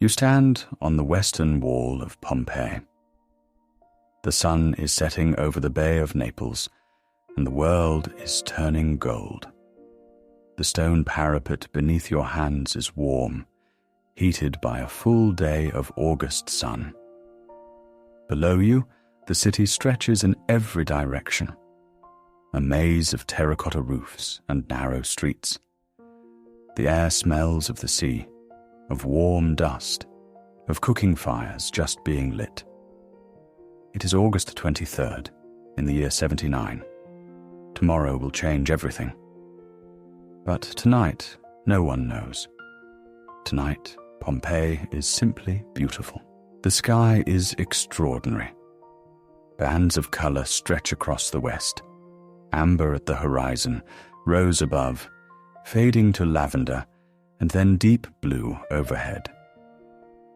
You stand on the western wall of Pompeii. The sun is setting over the Bay of Naples, and the world is turning gold. The stone parapet beneath your hands is warm, heated by a full day of August sun. Below you, the city stretches in every direction, a maze of terracotta roofs and narrow streets. The air smells of the sea, of warm dust, of cooking fires just being lit. It is August 23rd, in the year 79. Tomorrow will change everything. But tonight, no one knows. Tonight, Pompeii is simply beautiful. The sky is extraordinary. Bands of color stretch across the west, amber at the horizon, rose above, fading to lavender, and then deep blue overhead.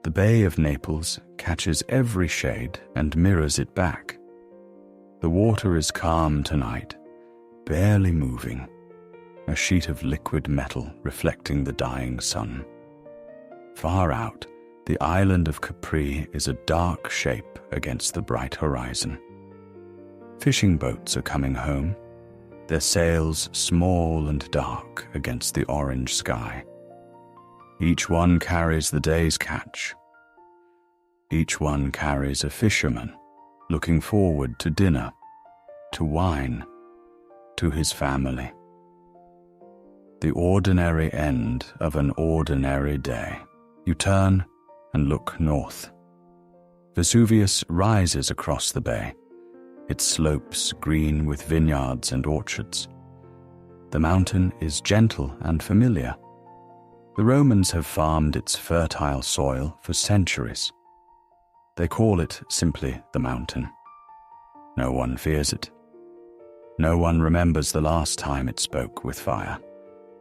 The Bay of Naples catches every shade and mirrors it back. The water is calm tonight, barely moving, a sheet of liquid metal reflecting the dying sun. Far out, the island of Capri is a dark shape against the bright horizon. Fishing boats are coming home, their sails small and dark against the orange sky. Each one carries the day's catch. Each one carries a fisherman looking forward to dinner, to wine, to his family. The ordinary end of an ordinary day. You turn and look north. Vesuvius rises across the bay, its slopes green with vineyards and orchards. The mountain is gentle and familiar. The Romans have farmed its fertile soil for centuries. They call it simply the mountain. No one fears it. No one remembers the last time it spoke with fire,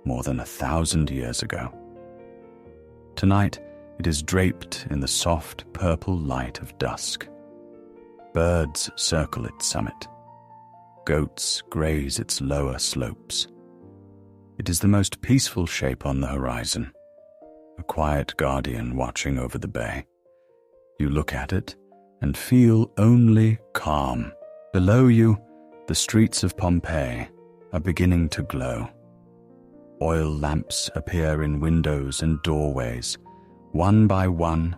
more than 1,000 years ago. Tonight, it is draped in the soft purple light of dusk. Birds circle its summit. Goats graze its lower slopes. It is the most peaceful shape on the horizon, a quiet guardian watching over the bay. You look at it and feel only calm. Below you, the streets of Pompeii are beginning to glow. Oil lamps appear in windows and doorways, one by one,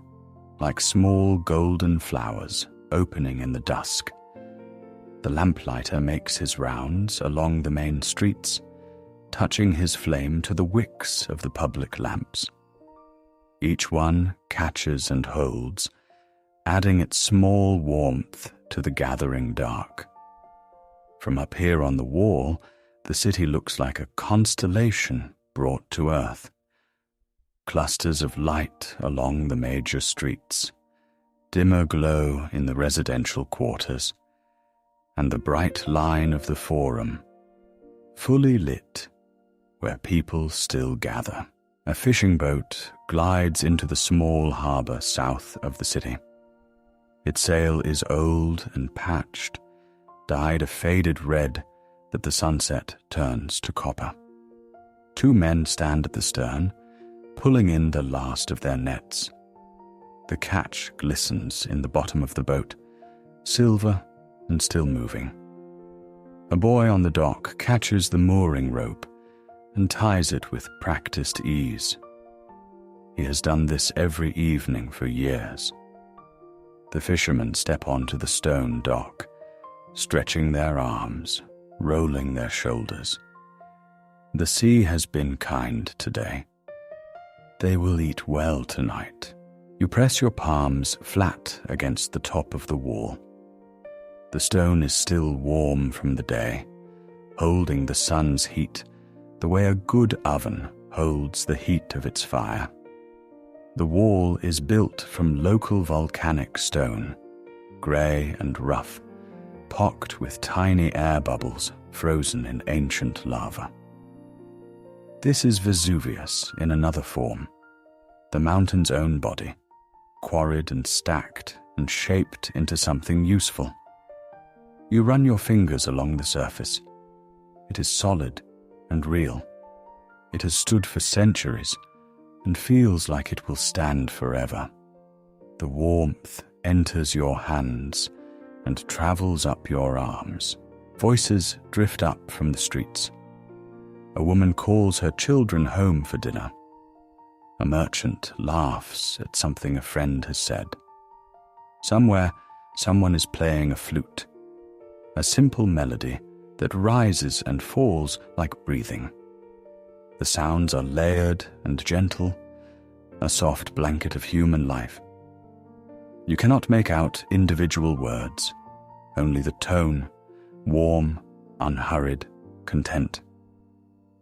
like small golden flowers opening in the dusk. The lamplighter makes his rounds along the main streets, touching his flame to the wicks of the public lamps. Each one catches and holds, adding its small warmth to the gathering dark. From up here on the wall, the city looks like a constellation brought to earth. Clusters of light along the major streets, dimmer glow in the residential quarters, and the bright line of the Forum, fully lit, where people still gather. A fishing boat glides into the small harbor south of the city. Its sail is old and patched, dyed a faded red that the sunset turns to copper. Two men stand at the stern, pulling in the last of their nets. The catch glistens in the bottom of the boat, silver and still moving. A boy on the dock catches the mooring rope and ties it with practiced ease. He has done this every evening for years. The fishermen step onto the stone dock, stretching their arms, rolling their shoulders. The sea has been kind today. They will eat well tonight. You press your palms flat against the top of the wall. The stone is still warm from the day, holding the sun's heat the way a good oven holds the heat of its fire. The wall is built from local volcanic stone, grey and rough, pocked with tiny air bubbles frozen in ancient lava. This is Vesuvius in another form, the mountain's own body, quarried and stacked and shaped into something useful. You run your fingers along the surface. It is solid and real. It has stood for centuries, and feels like it will stand forever. The warmth enters your hands and travels up your arms. Voices drift up from the streets. A woman calls her children home for dinner. A merchant laughs at something a friend has said. Somewhere, someone is playing a flute, a simple melody that rises and falls like breathing. The sounds are layered and gentle, a soft blanket of human life. You cannot make out individual words, only the tone, warm, unhurried, content.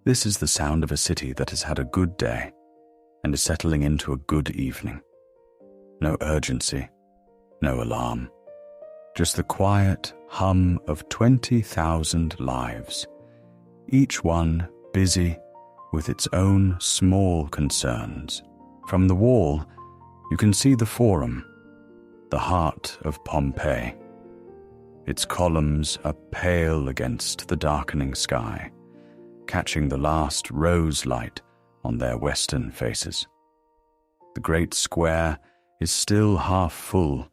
This is the sound of a city that has had a good day and is settling into a good evening. No urgency, no alarm, just the quiet hum of 20,000 lives, each one busy with its own small concerns. From the wall, you can see the Forum, the heart of Pompeii. Its columns are pale against the darkening sky, catching the last rose light on their western faces. The great square is still half full,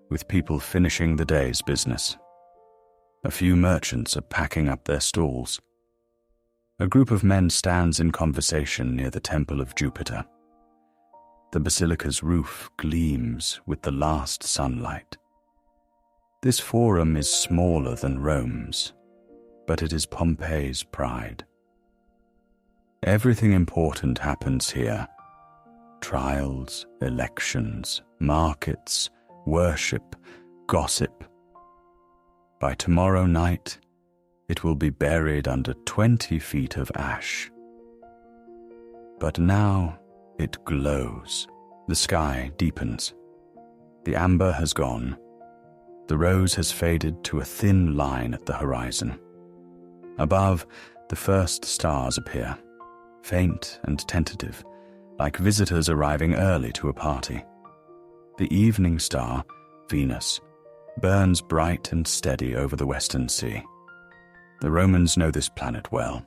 with people finishing the day's business. A few merchants are packing up their stalls. A group of men stands in conversation near the Temple of Jupiter. The basilica's roof gleams with the last sunlight. This Forum is smaller than Rome's, but it is Pompeii's pride. Everything important happens here. Trials, elections, markets, worship, gossip. By tomorrow night, it will be buried under 20 feet of ash. But now it glows. The sky deepens. The amber has gone. The rose has faded to a thin line at the horizon. Above, the first stars appear, faint and tentative, like visitors arriving early to a party. The evening star, Venus, burns bright and steady over the western sea. The Romans know this planet well.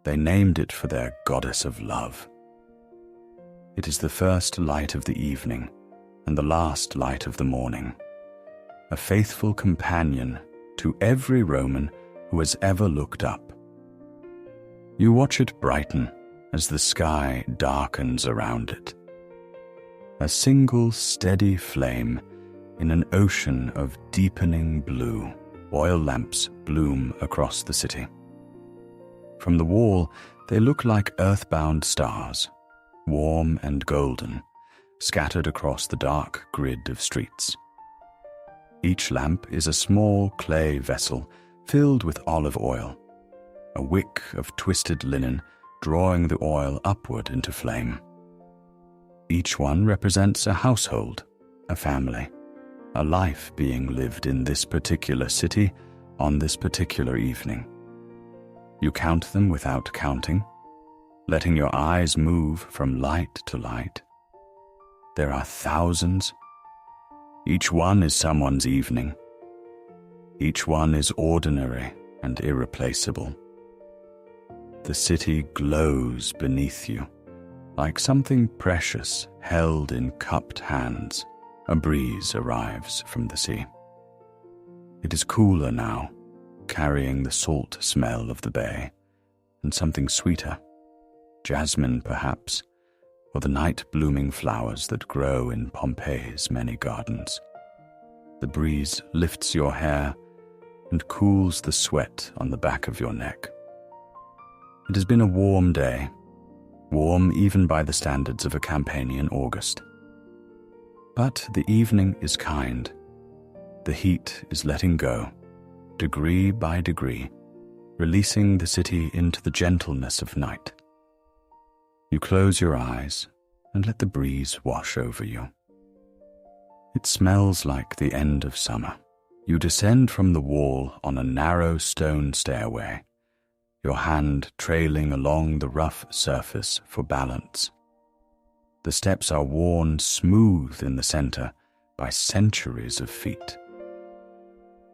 They named it for their goddess of love. It is the first light of the evening and the last light of the morning, a faithful companion to every Roman who has ever looked up. You watch it brighten as the sky darkens around it. A single steady flame in an ocean of deepening blue. Oil lamps bloom across the city. From the wall, they look like earthbound stars, warm and golden, scattered across the dark grid of streets. Each lamp is a small clay vessel filled with olive oil, a wick of twisted linen drawing the oil upward into flame. Each one represents a household, a family, a life being lived in this particular city on this particular evening. You count them without counting, letting your eyes move from light to light. There are thousands. Each one is someone's evening. Each one is ordinary and irreplaceable. The city glows beneath you, like something precious held in cupped hands. A breeze arrives from the sea. It is cooler now, carrying the salt smell of the bay, and something sweeter, jasmine perhaps, or the night-blooming flowers that grow in Pompeii's many gardens. The breeze lifts your hair and cools the sweat on the back of your neck. It has been a warm day, warm even by the standards of a Campanian August. But the evening is kind. The heat is letting go, degree by degree, releasing the city into the gentleness of night. You close your eyes and let the breeze wash over you. It smells like the end of summer. You descend from the wall on a narrow stone stairway, your hand trailing along the rough surface for balance. The steps are worn smooth in the center by centuries of feet.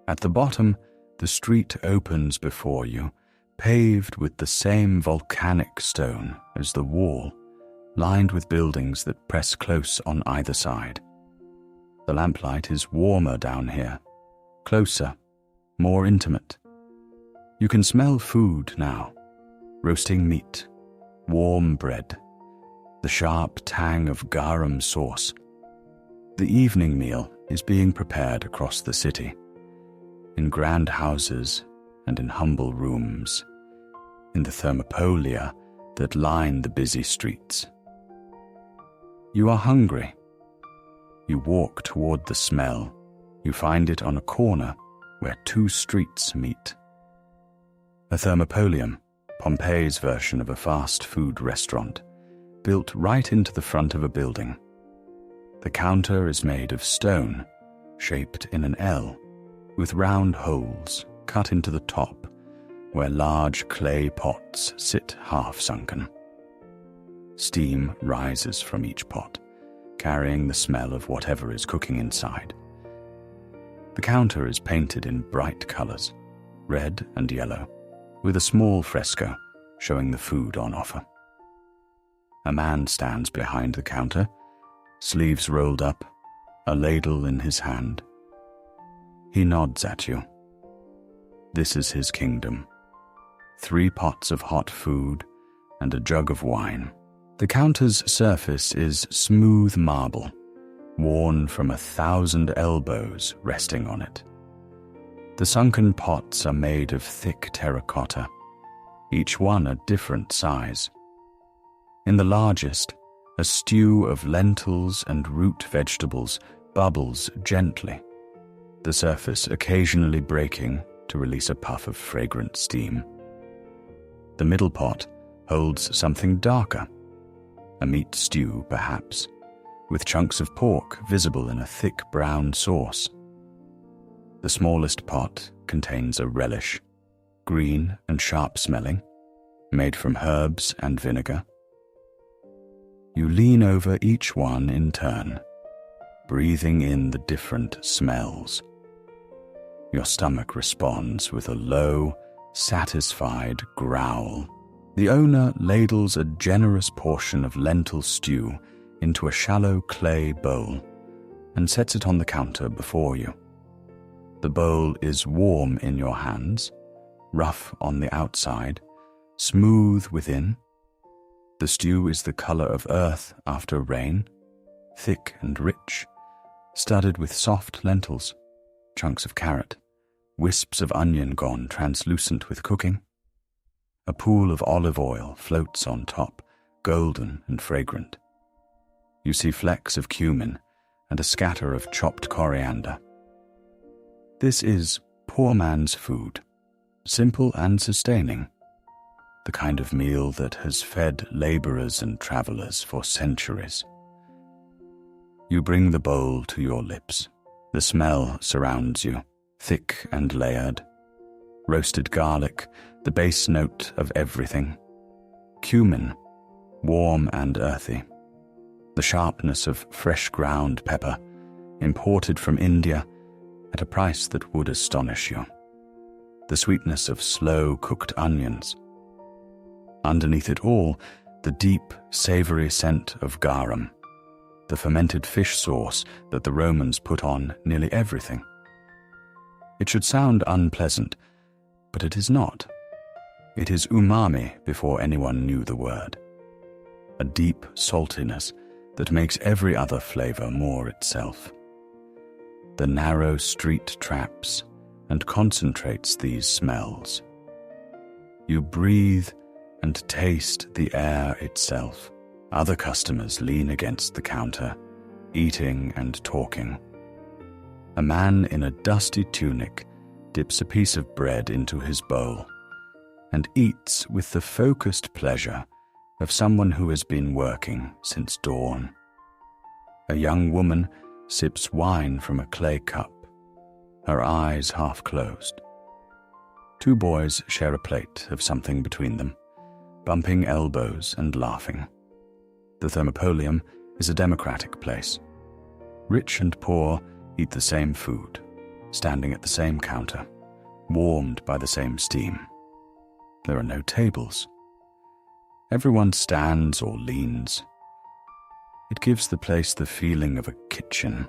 At the bottom, the street opens before you, paved with the same volcanic stone as the wall, lined with buildings that press close on either side. The lamplight is warmer down here, closer, more intimate. You can smell food now, roasting meat, warm bread, the sharp tang of garum sauce. The evening meal is being prepared across the city, in grand houses and in humble rooms, in the Thermopolia that line the busy streets. You are hungry. You walk toward the smell. You find it on a corner where two streets meet. A Thermopolium, Pompeii's version of a fast food restaurant, built right into the front of a building. The counter is made of stone, shaped in an L, with round holes cut into the top, where large clay pots sit half-sunken. Steam rises from each pot, carrying the smell of whatever is cooking inside. The counter is painted in bright colors, red and yellow, with a small fresco showing the food on offer. A man stands behind the counter, sleeves rolled up, a ladle in his hand. He nods at you. This is his kingdom. 3 pots of hot food and a jug of wine. The counter's surface is smooth marble, worn from 1,000 elbows resting on it. The sunken pots are made of thick terracotta, each one a different size. In the largest, a stew of lentils and root vegetables bubbles gently, the surface occasionally breaking to release a puff of fragrant steam. The middle pot holds something darker, a meat stew perhaps, with chunks of pork visible in a thick brown sauce. The smallest pot contains a relish, green and sharp-smelling, made from herbs and vinegar. You lean over each one in turn, breathing in the different smells. Your stomach responds with a low, satisfied growl. The owner ladles a generous portion of lentil stew into a shallow clay bowl and sets it on the counter before you. The bowl is warm in your hands, rough on the outside, smooth within. The stew is the color of earth after rain, thick and rich, studded with soft lentils, chunks of carrot, wisps of onion gone translucent with cooking. A pool of olive oil floats on top, golden and fragrant. You see flecks of cumin and a scatter of chopped coriander. This is poor man's food, simple and sustaining, the kind of meal that has fed laborers and travelers for centuries. You bring the bowl to your lips. The smell surrounds you, thick and layered. Roasted garlic, the base note of everything. Cumin, warm and earthy. The sharpness of fresh ground pepper, imported from India at a price that would astonish you. The sweetness of slow-cooked onions. Underneath it all, the deep, savory scent of garum, the fermented fish sauce that the Romans put on nearly everything. It should sound unpleasant, but it is not. It is umami before anyone knew the word. A deep saltiness that makes every other flavor more itself. The narrow street traps and concentrates these smells. You breathe and taste the air itself. Other customers lean against the counter, eating and talking. A man in a dusty tunic dips a piece of bread into his bowl and eats with the focused pleasure of someone who has been working since dawn. A young woman sips wine from a clay cup, her eyes half closed. 2 boys share a plate of something between them, bumping elbows and laughing. The Thermopolium is a democratic place. Rich and poor eat the same food, standing at the same counter, warmed by the same steam. There are no tables. Everyone stands or leans, It gives the place the feeling of a kitchen,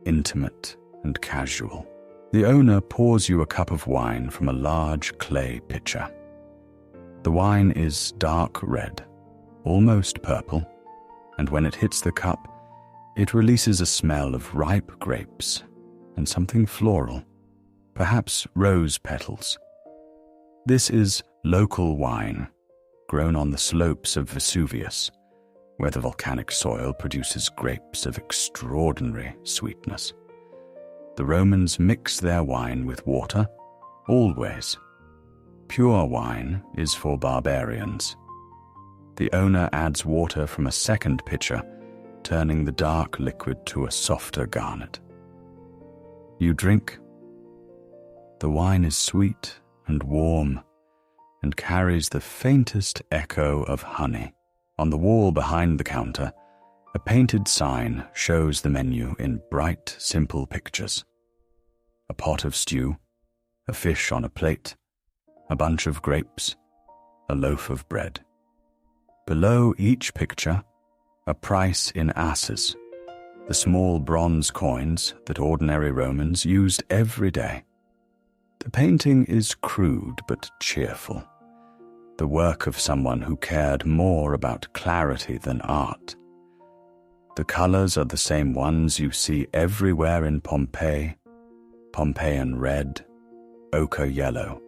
intimate and casual. The owner pours you a cup of wine from a large clay pitcher. The wine is dark red, almost purple, and when it hits the cup, it releases a smell of ripe grapes and something floral, perhaps rose petals. This is local wine, grown on the slopes of Vesuvius, where the volcanic soil produces grapes of extraordinary sweetness. The Romans mix their wine with water, always. Pure wine is for barbarians. The owner adds water from a second pitcher, turning the dark liquid to a softer garnet. You drink. The wine is sweet and warm and carries the faintest echo of honey. On the wall behind the counter, a painted sign shows the menu in bright, simple pictures. A pot of stew, a fish on a plate, a bunch of grapes, a loaf of bread. Below each picture, a price in asses, the small bronze coins that ordinary Romans used every day. The painting is crude but cheerful, the work of someone who cared more about clarity than art. The colors are the same ones you see everywhere in Pompeii: Pompeian red, ochre yellow,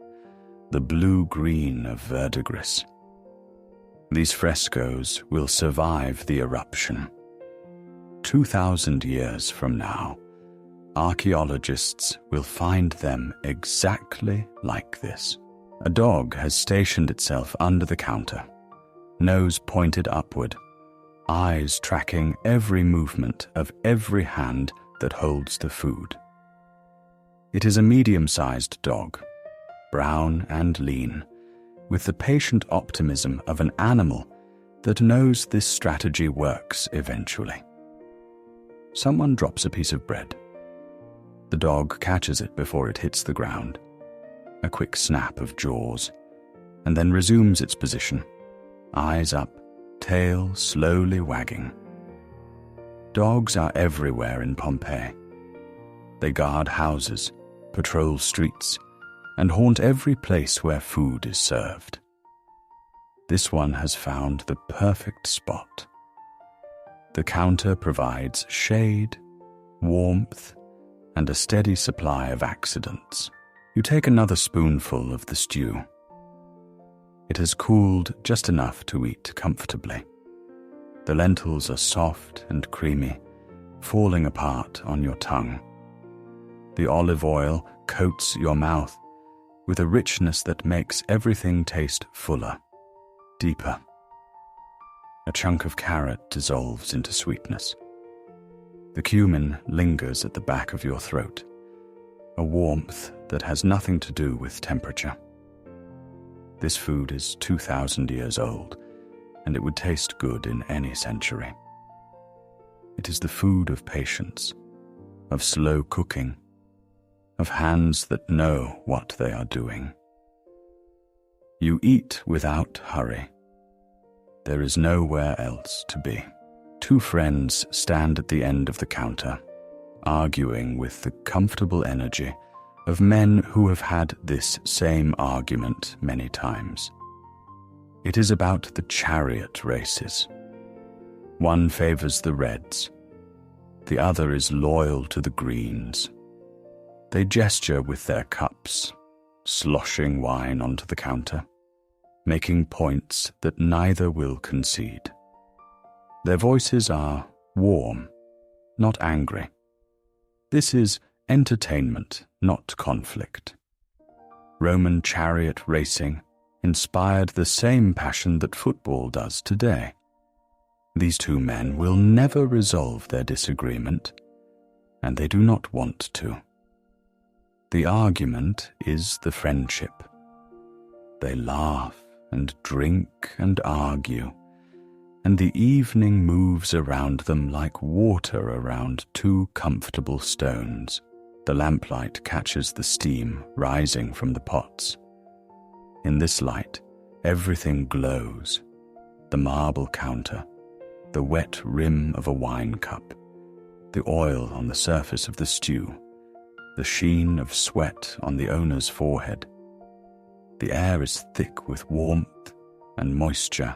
the blue-green of verdigris. These frescoes will survive the eruption. 2,000 years from now, archaeologists will find them exactly like this. A dog has stationed itself under the counter, nose pointed upward, eyes tracking every movement of every hand that holds the food. It is a medium-sized dog, brown and lean, with the patient optimism of an animal that knows this strategy works eventually. Someone drops a piece of bread. The dog catches it before it hits the ground. A quick snap of jaws, and then resumes its position, eyes up, tail slowly wagging. Dogs are everywhere in Pompeii. They guard houses, patrol streets, and haunt every place where food is served. This one has found the perfect spot. The counter provides shade, warmth, and a steady supply of accidents. You take another spoonful of the stew. It has cooled just enough to eat comfortably. The lentils are soft and creamy, falling apart on your tongue. The olive oil coats your mouth with a richness that makes everything taste fuller, deeper. A chunk of carrot dissolves into sweetness. The cumin lingers at the back of your throat, a warmth that has nothing to do with temperature. This food is 2,000 years old, and it would taste good in any century. It is the food of patience, of slow cooking, of hands that know what they are doing. You eat without hurry. There is nowhere else to be. Two friends stand at the end of the counter, arguing with the comfortable energy of men who have had this same argument many times. It is about the chariot races. One favors the reds. The other is loyal to the greens. They gesture with their cups, sloshing wine onto the counter, making points that neither will concede. Their voices are warm, not angry. This is entertainment, not conflict. Roman chariot racing inspired the same passion that football does today. These two men will never resolve their disagreement, and they do not want to. The argument is the friendship. They laugh and drink and argue, and the evening moves around them like water around two comfortable stones. The lamplight catches the steam rising from the pots. In this light, everything glows: the marble counter, the wet rim of a wine cup, the oil on the surface of the stew, the sheen of sweat on the owner's forehead. The air is thick with warmth and moisture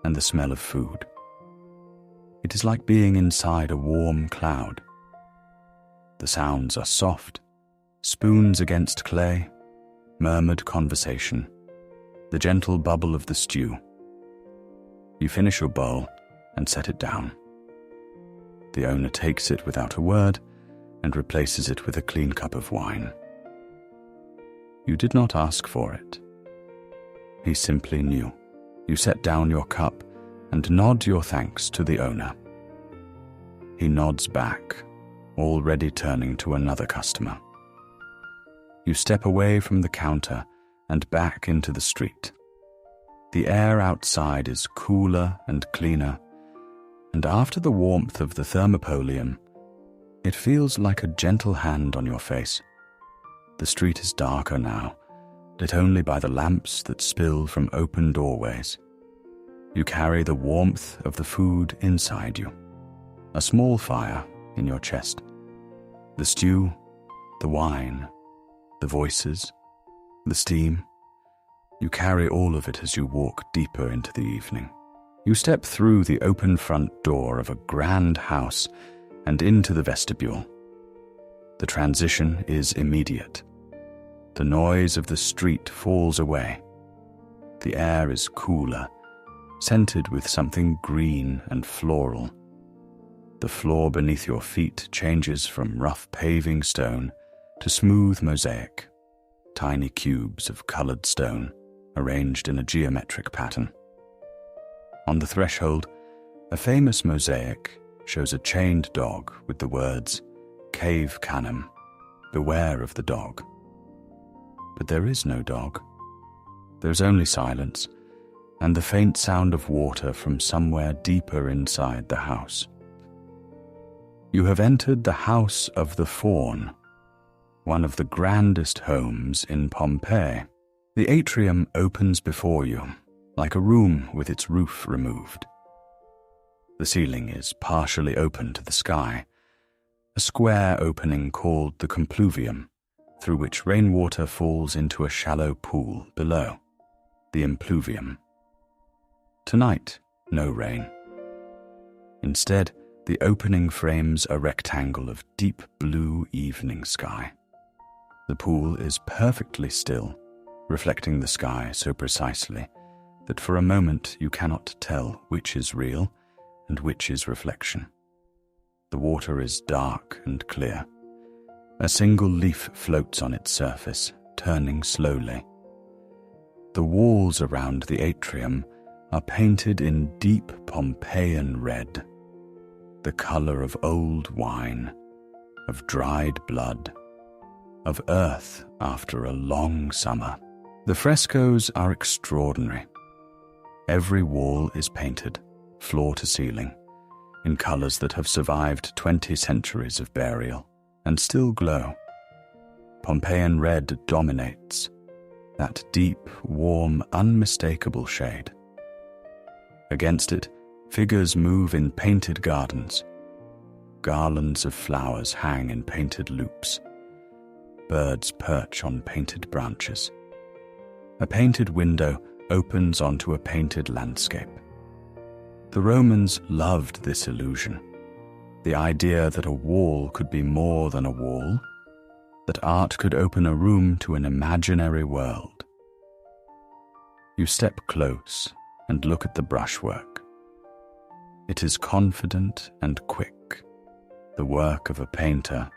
and the smell of food. It is like being inside a warm cloud. The sounds are soft, spoons against clay, murmured conversation, the gentle bubble of the stew. You finish your bowl and set it down. The owner takes it without a word and replaces it with a clean cup of wine. You did not ask for it. He simply knew. You set down your cup and nod your thanks to the owner. He nods back, already turning to another customer. You step away from the counter and back into the street. The air outside is cooler and cleaner, and after the warmth of the Thermopolium, it feels like a gentle hand on your face. The street is darker now, lit only by the lamps that spill from open doorways. You carry the warmth of the food inside you, a small fire in your chest. The stew, the wine, the voices, the steam. You carry all of it as you walk deeper into the evening. You step through the open front door of a grand house and into the vestibule. The transition is immediate. The noise of the street falls away. The air is cooler, scented with something green and floral. The floor beneath your feet changes from rough paving stone to smooth mosaic, tiny cubes of colored stone arranged in a geometric pattern. On the threshold, a famous mosaic shows a chained dog with the words, "Cave Canem, beware of the dog." But there is no dog. There's only silence, and the faint sound of water from somewhere deeper inside the house. You have entered the house of the Faun, one of the grandest homes in Pompeii. The atrium opens before you, like a room with its roof removed. The ceiling is partially open to the sky, a square opening called the Compluvium, through which rainwater falls into a shallow pool below, the Impluvium. Tonight, no rain. Instead, the opening frames a rectangle of deep blue evening sky. The pool is perfectly still, reflecting the sky so precisely that for a moment you cannot tell which is real and which is reflection. The water is dark and clear. A single leaf floats on its surface, turning slowly. The walls around the atrium are painted in deep Pompeian red, the color of old wine, of dried blood, of earth after a long summer. The frescoes are extraordinary. Every wall is painted, floor to ceiling, in colors that have survived 20 centuries of burial and still glow. Pompeian red dominates, that deep, warm, unmistakable shade. Against it, figures move in painted gardens. Garlands of flowers hang in painted loops. Birds perch on painted branches. A painted window opens onto a painted landscape. The Romans loved this illusion, the idea that a wall could be more than a wall, that art could open a room to an imaginary world. You step close and look at the brushwork. It is confident and quick, the work of a painter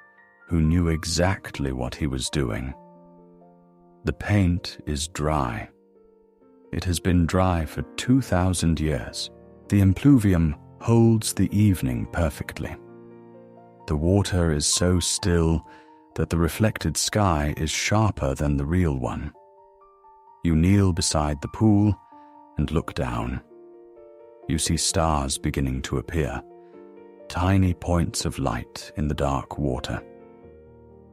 who knew exactly what he was doing. The paint is dry. It has been dry for 2,000 years. The impluvium holds the evening perfectly. The water is so still that the reflected sky is sharper than the real one. You kneel beside the pool and look down. You see stars beginning to appear, tiny points of light in the dark water.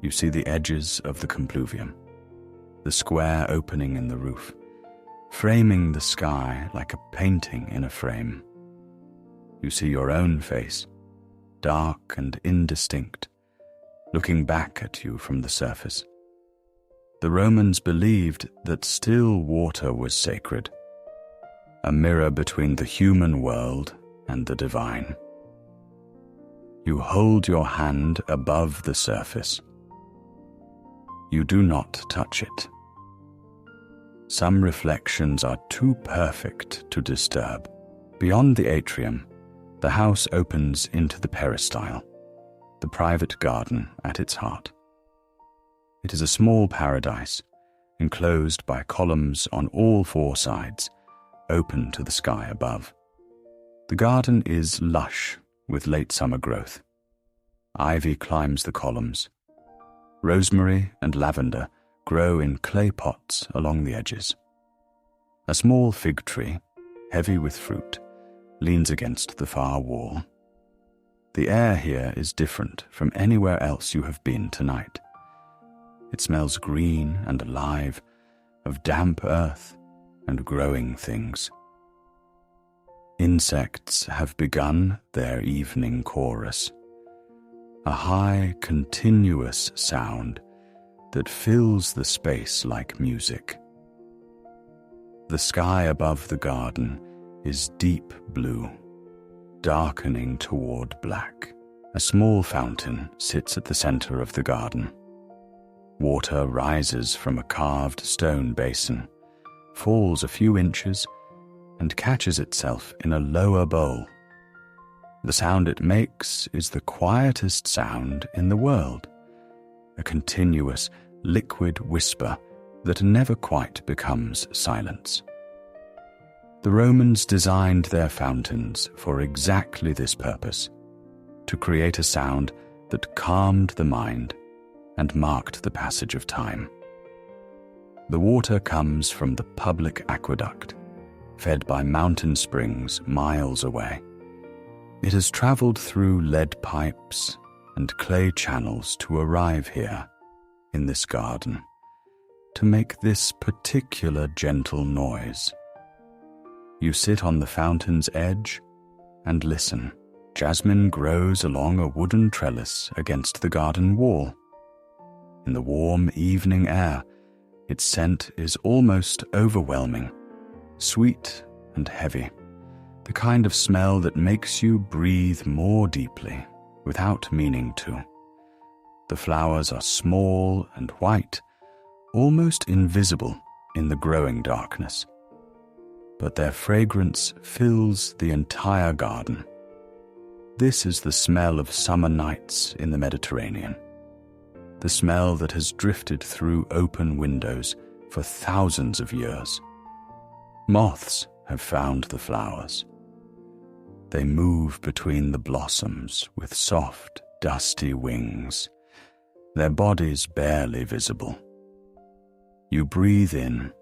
You see the edges of the compluvium, the square opening in the roof, framing the sky like a painting in a frame. you see your own face, dark and indistinct, looking back at you from the surface. The Romans believed that still water was sacred, a mirror between the human world and the divine. You hold your hand above the surface. You do not touch it. Some reflections are too perfect to disturb. Beyond the atrium, the house opens into the peristyle, the private garden at its heart. It is a small paradise, enclosed by columns on all four sides, open to the sky above. The garden is lush with late summer growth. Ivy climbs the columns. Rosemary and lavender grow in clay pots along the edges. A small fig tree, heavy with fruit, leans against the far wall. The air here is different from anywhere else you have been tonight. It smells green and alive, of damp earth and growing things. Insects have begun their evening chorus, a high, continuous sound that fills the space like music. The sky above the garden is deep blue, darkening toward black. A small fountain sits at the center of the garden. Water rises from a carved stone basin, falls a few inches, and catches itself in a lower bowl. The sound it makes is the quietest sound in the world, a continuous, liquid whisper that never quite becomes silence. The Romans designed their fountains for exactly this purpose, to create a sound that calmed the mind and marked the passage of time. The water comes from the public aqueduct, fed by mountain springs miles away. It has traveled through lead pipes and clay channels to arrive here, in this garden, to make this particular gentle noise. You sit on the fountain's edge and listen. Jasmine grows along a wooden trellis against the garden wall. In the warm evening air, its scent is almost overwhelming, sweet and heavy, the kind of smell that makes you breathe more deeply without meaning to. The flowers are small and white, almost invisible in the growing darkness, but their fragrance fills the entire garden. This is the smell of summer nights in the Mediterranean, the smell that has drifted through open windows for thousands of years. Moths have found the flowers. They move between the blossoms with soft, dusty wings, their bodies barely visible. You breathe in.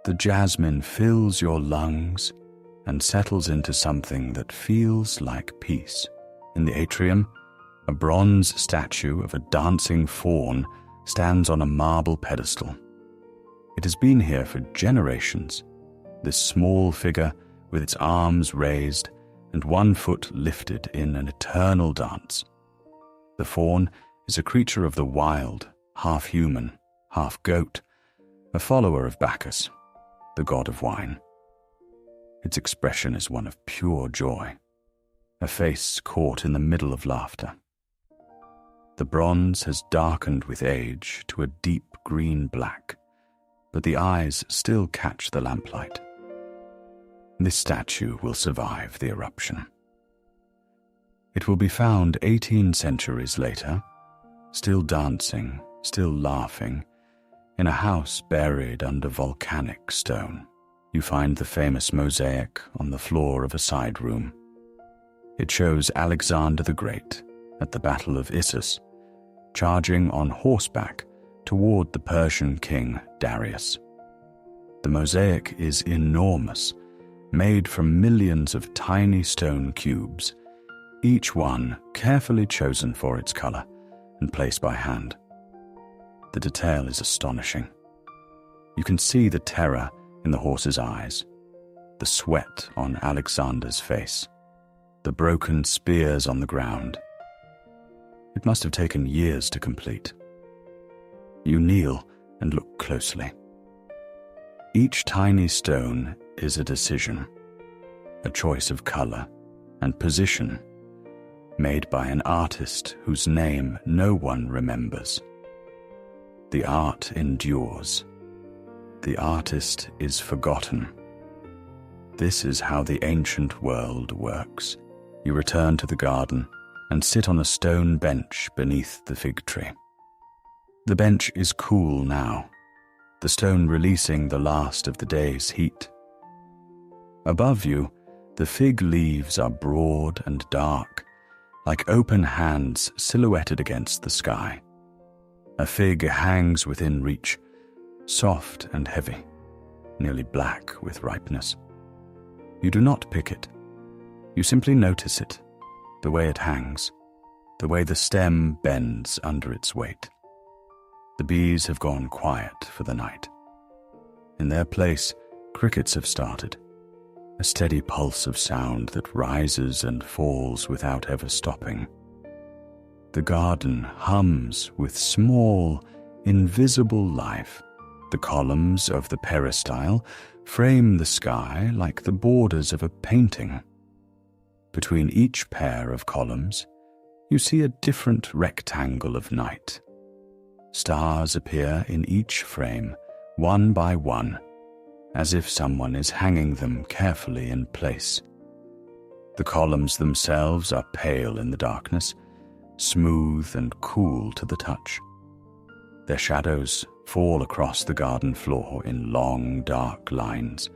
The jasmine fills your lungs and settles into something that feels like peace. In the atrium, a bronze statue of a dancing faun stands on a marble pedestal. It has been here for generations, this small figure with its arms raised and one foot lifted in an eternal dance. The faun is a creature of the wild, half human, half goat, a follower of Bacchus, the god of wine. Its expression is one of pure joy, a face caught in the middle of laughter. The bronze has darkened with age to a deep green black, but the eyes still catch the lamplight. This statue will survive the eruption. It will be found 18 centuries later, still dancing, still laughing, in a house buried under volcanic stone. You find the famous mosaic on the floor of a side room. It shows Alexander the Great at the Battle of Issus, charging on horseback toward the Persian king Darius. The mosaic is enormous, made from millions of tiny stone cubes, each one carefully chosen for its color and placed by hand. The detail is astonishing. You can see the terror in the horse's eyes, the sweat on Alexander's face. the broken spears on the ground. It must have taken years to complete. You kneel and look closely. Each tiny stone is a decision, a choice of color and position, made by an artist whose name no one remembers. The art endures. The artist is forgotten. This is how the ancient world works. You return to the garden and sit on a stone bench beneath the fig tree. The bench is cool now, the stone releasing the last of the day's heat. Above you, the fig leaves are broad and dark, like open hands silhouetted against the sky. A fig hangs within reach, soft and heavy, nearly black with ripeness. You do not pick it. You simply notice it, the way it hangs, the way the stem bends under its weight. The bees have gone quiet for the night. In their place, crickets have started, a steady pulse of sound that rises and falls without ever stopping. The garden hums with small, invisible life. The columns of the peristyle frame the sky like the borders of a painting. Between each pair of columns, you see a different rectangle of night. Stars appear in each frame, one by one, as if someone is hanging them carefully in place. The columns themselves are pale in the darkness, smooth and cool to the touch. Their shadows fall across the garden floor in long, dark lines,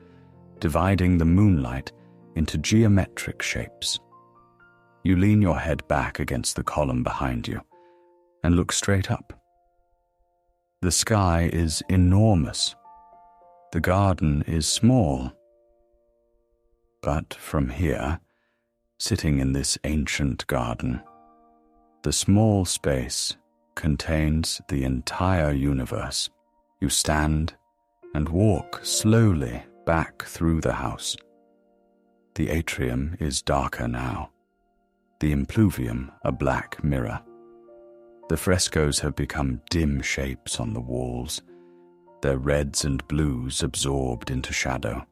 dividing the moonlight into geometric shapes. You lean your head back against the column behind you and look straight up. The sky is enormous. The garden is small. But from here, sitting in this ancient garden, the small space contains the entire universe. You stand and walk slowly back through the house. The atrium is darker now, the impluvium a black mirror. The frescoes have become dim shapes on the walls, their reds and blues absorbed into shadow.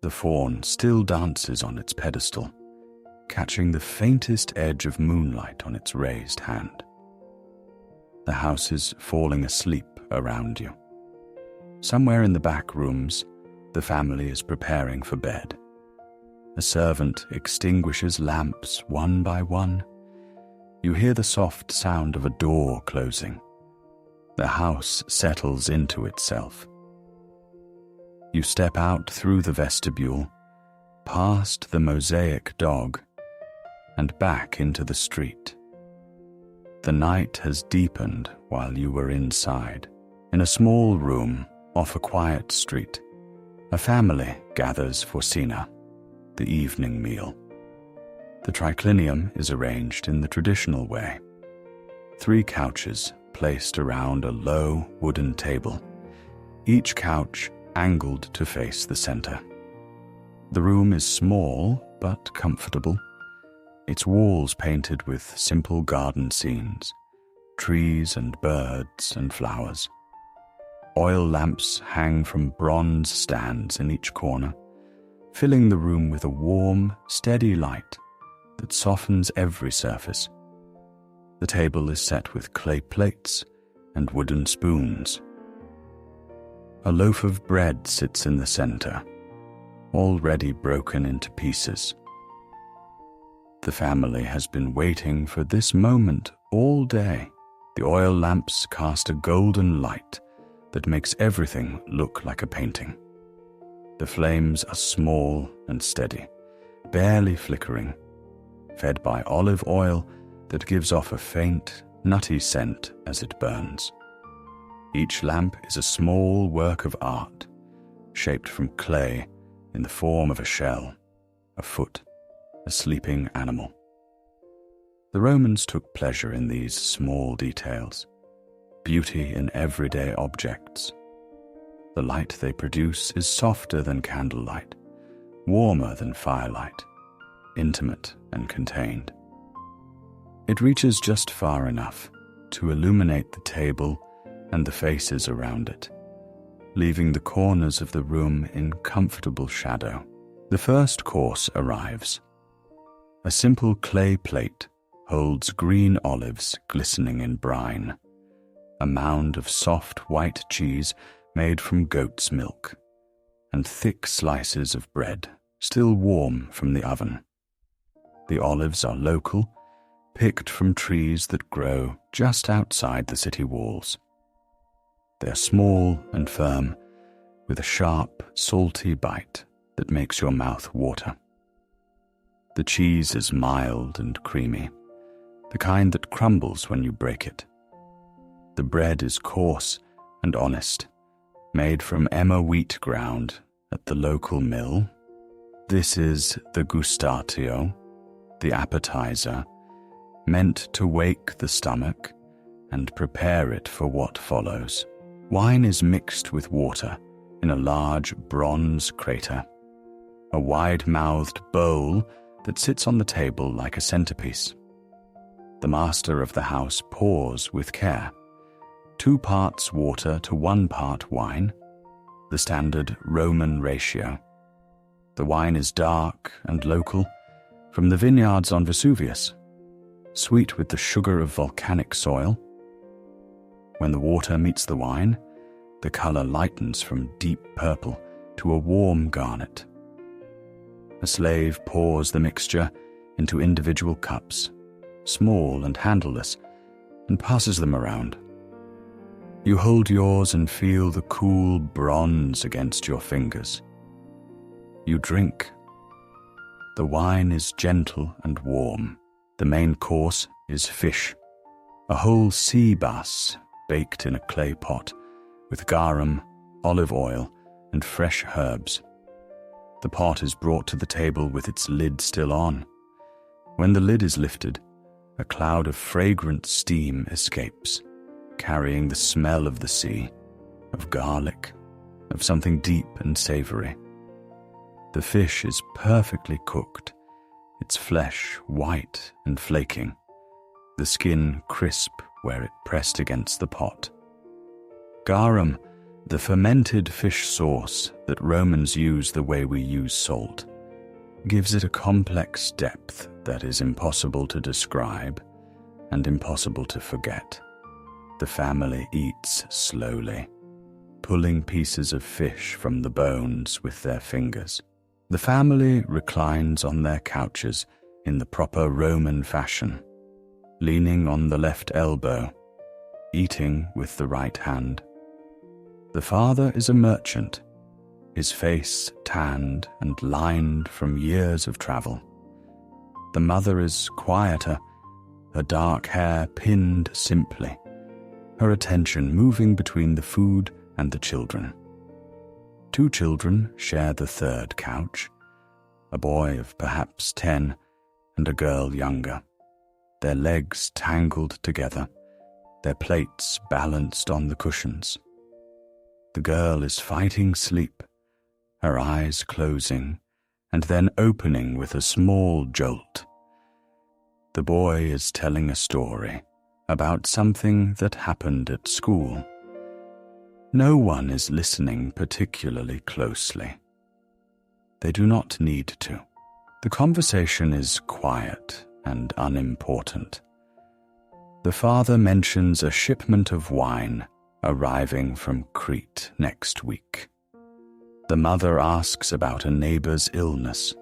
The faun still dances on its pedestal, catching the faintest edge of moonlight on its raised hand. The house is falling asleep around you. Somewhere in the back rooms, the family is preparing for bed. A servant extinguishes lamps one by one. You hear the soft sound of a door closing. The house settles into itself. You step out through the vestibule, past the mosaic dog, and back into the street. The night has deepened while you were inside. In a small room off a quiet street, a family gathers for cena, the evening meal. The triclinium is arranged in the traditional way. 3 couches placed around a low wooden table, each couch angled to face the center. The room is small but comfortable, its walls painted with simple garden scenes, trees and birds and flowers. Oil lamps hang from bronze stands in each corner, filling the room with a warm, steady light that softens every surface. The table is set with clay plates and wooden spoons. A loaf of bread sits in the center, already broken into pieces. The family has been waiting for this moment all day. The oil lamps cast a golden light that makes everything look like a painting. The flames are small and steady, barely flickering, fed by olive oil that gives off a faint, nutty scent as it burns. Each lamp is a small work of art, shaped from clay in the form of a shell, a foot, a sleeping animal. The Romans took pleasure in these small details, beauty in everyday objects. The light they produce is softer than candlelight, warmer than firelight. intimate and contained. It reaches just far enough to illuminate the table and the faces around it, leaving the corners of the room in comfortable shadow. The first course arrives. A simple clay plate holds green olives glistening in brine, a mound of soft white cheese made from goat's milk, and thick slices of bread, still warm from the oven. The olives are local, picked from trees that grow just outside the city walls. They are small and firm, with a sharp, salty bite that makes your mouth water. The cheese is mild and creamy, the kind that crumbles when you break it. The bread is coarse and honest, made from emmer wheat ground at the local mill. This is the gustatio, the appetizer, meant to wake the stomach and prepare it for what follows. Wine is mixed with water in a large bronze crater, a wide-mouthed bowl that sits on the table like a centerpiece. The master of the house pours with care, 2 parts water to 1 part wine, the standard Roman ratio. The wine is dark and local, from the vineyards on Vesuvius, sweet with the sugar of volcanic soil. When the water meets the wine, the color lightens from deep purple to a warm garnet. A slave pours the mixture into individual cups, small and handleless, and passes them around. You hold yours and feel the cool bronze against your fingers. You drink. The wine is gentle and warm. The main course is fish, a whole sea bass baked in a clay pot with garum, olive oil, and fresh herbs. The pot is brought to the table with its lid still on. When the lid is lifted, a cloud of fragrant steam escapes, carrying the smell of the sea, of garlic, of something deep and savory. The fish is perfectly cooked, its flesh white and flaking, the skin crisp where it pressed against the pot. Garum, the fermented fish sauce that Romans use the way we use salt, gives it a complex depth that is impossible to describe and impossible to forget. The family eats slowly, pulling pieces of fish from the bones with their fingers. The family reclines on their couches in the proper Roman fashion, leaning on the left elbow, eating with the right hand. The father is a merchant, his face tanned and lined from years of travel. The mother is quieter, her dark hair pinned simply, her attention moving between the food and the children. 2 children share the third couch, a boy of perhaps 10 and a girl younger, their legs tangled together, their plates balanced on the cushions. The girl is fighting sleep, her eyes closing and then opening with a small jolt. The boy is telling a story about something that happened at school. No one is listening particularly closely. They do not need to. The conversation is quiet and unimportant. The father mentions a shipment of wine arriving from Crete next week. The mother asks about a neighbor's illness.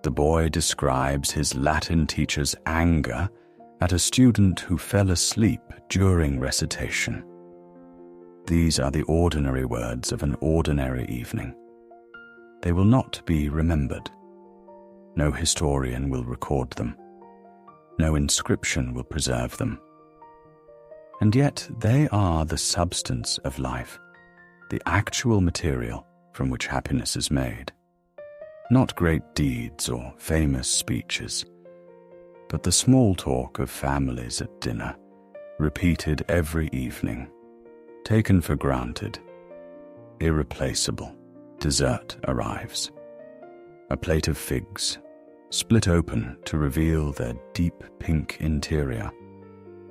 The boy describes his Latin teacher's anger at a student who fell asleep during recitation. These are the ordinary words of an ordinary evening. They will not be remembered. No historian will record them. No inscription will preserve them. And yet they are the substance of life, the actual material from which happiness is made. Not great deeds or famous speeches, but the small talk of families at dinner, repeated every evening, taken for granted, irreplaceable. Dessert arrives. A plate of figs, split open to reveal their deep pink interior,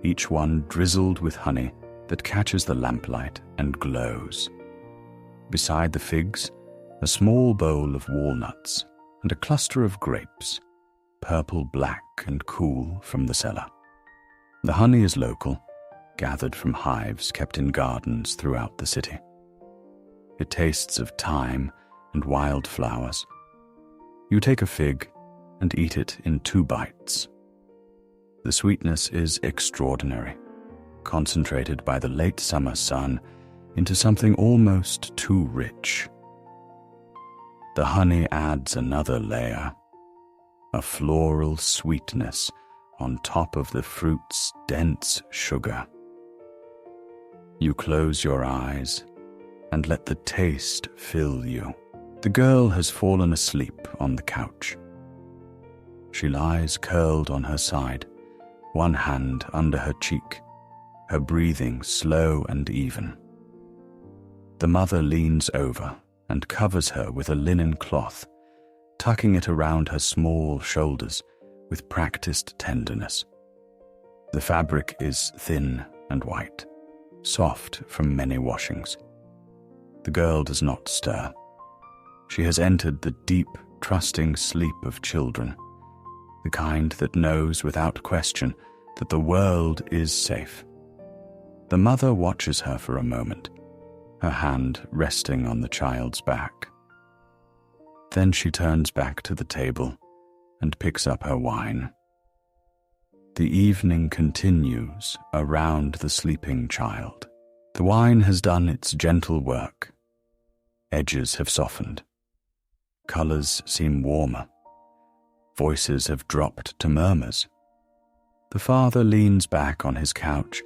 each one drizzled with honey that catches the lamplight and glows. Beside the figs, a small bowl of walnuts and a cluster of grapes, purple-black and cool from the cellar. The honey is local, gathered from hives kept in gardens throughout the city. It tastes of thyme and wildflowers. You take a fig and eat it in 2 bites. The sweetness is extraordinary, concentrated by the late summer sun into something almost too rich. The honey adds another layer, a floral sweetness on top of the fruit's dense sugar. You close your eyes and let the taste fill you. The girl has fallen asleep on the couch. She lies curled on her side, one hand under her cheek, her breathing slow and even. The mother leans over and covers her with a linen cloth, tucking it around her small shoulders with practiced tenderness. The fabric is thin and white, soft from many washings. The girl does not stir. She has entered the deep, trusting sleep of children, the kind that knows without question that the world is safe. The mother watches her for a moment, her hand resting on the child's back. Then she turns back to the table and picks up her wine. The evening continues around the sleeping child. The wine has done its gentle work. Edges have softened. Colors seem warmer. Voices have dropped to murmurs. The father leans back on his couch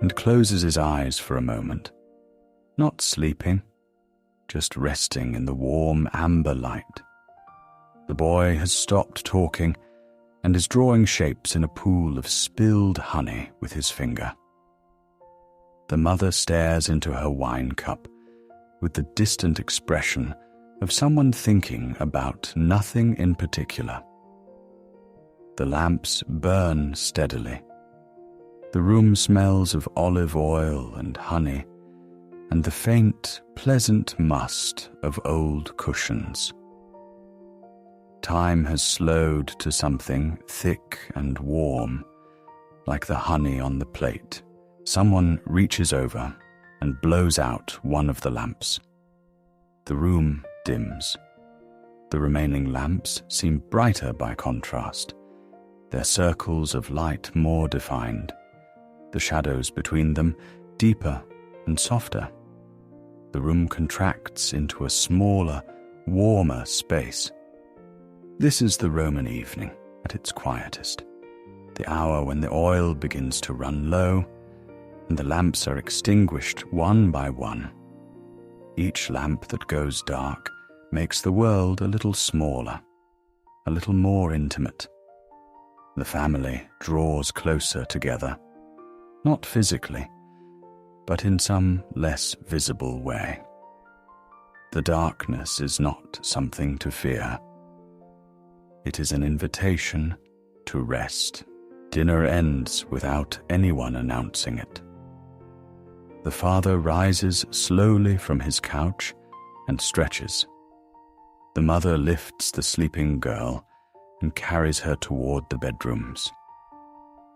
and closes his eyes for a moment. Not sleeping, just resting in the warm amber light. The boy has stopped talking and is drawing shapes in a pool of spilled honey with his finger. The mother stares into her wine cup with the distant expression of someone thinking about nothing in particular. The lamps burn steadily. The room smells of olive oil and honey, and the faint, pleasant must of old cushions. Time has slowed to something thick and warm, like the honey on the plate. Someone reaches over and blows out one of the lamps. The room dims. The remaining lamps seem brighter by contrast, their circles of light more defined, the shadows between them deeper and softer. The room contracts into a smaller, warmer space. This is the Roman evening at its quietest, the hour when the oil begins to run low and the lamps are extinguished one by one. Each lamp that goes dark makes the world a little smaller, a little more intimate. The family draws closer together, not physically, but in some less visible way. The darkness is not something to fear. It is an invitation to rest. Dinner ends without anyone announcing it. The father rises slowly from his couch and stretches. The mother lifts the sleeping girl and carries her toward the bedrooms.